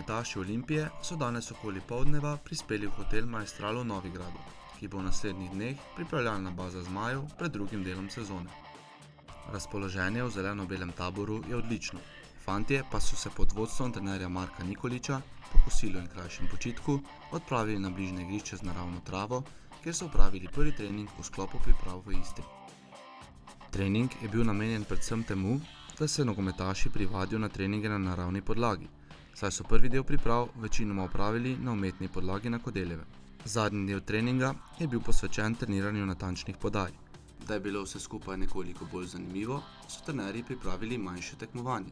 Nogometaši Olimpije so danes okoli poldneva prispeli v hotel Maestral v Novigradu, ki bo v naslednjih dneh pripravljalna baza zmajev pred drugim delom sezone. Razpoloženje v zeleno-belem taboru je odlično, fantje pa so se pod vodstvom trenerja Marka Nikolića po kosilu in krajšem počitku odpravili na bližnje igrišče z naravno travo, kjer so opravili prvi trening v sklopu priprav v Istri. Trening je bil namenjen predvsem temu, da se nogometaši privadijo na treninge na naravni podlagi, saj so prvi del priprav večinoma opravili na umetni podlagi na Kodeljeve. Zadnji del treninga je bil posvečen treniranju natančnih podaj. Da je bilo vse skupaj nekoliko bolj zanimivo, so trenerji pripravili manjše tekmovanje.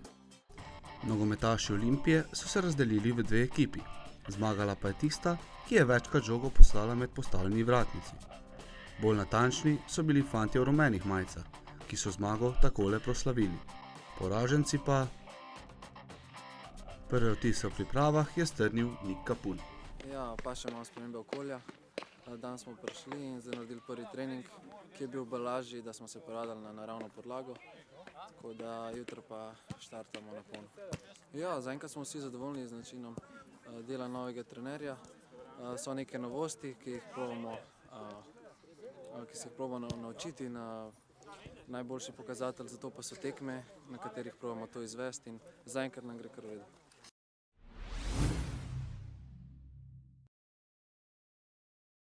Nogometaši Olimpije so se razdelili v dve ekipi, zmagala pa je tista, ki je večkrat žogo poslala med postavljeni vratnici. Bolj natančni so bili fantje v rumenih majicah, ki so zmago takole proslavili. Poraženci pa... Prve vtise v pripravah je strnil Nik Kapun. Ja, pa še malo spremembe okolja. Danes smo prišli in zdaj naredili prvi trening, ki je bil bolj lažji, da smo se poradili na naravno podlago, tako da jutro pa štartamo na polno. Ja, zaenkrat smo vsi zadovoljni z načinom dela novega trenerja. So neke novosti, ki se jih probamo naučiti. Najboljši pokazatelj za to pa so tekme, na katerih probamo to izvesti in zaenkrat nam gre kar v redu.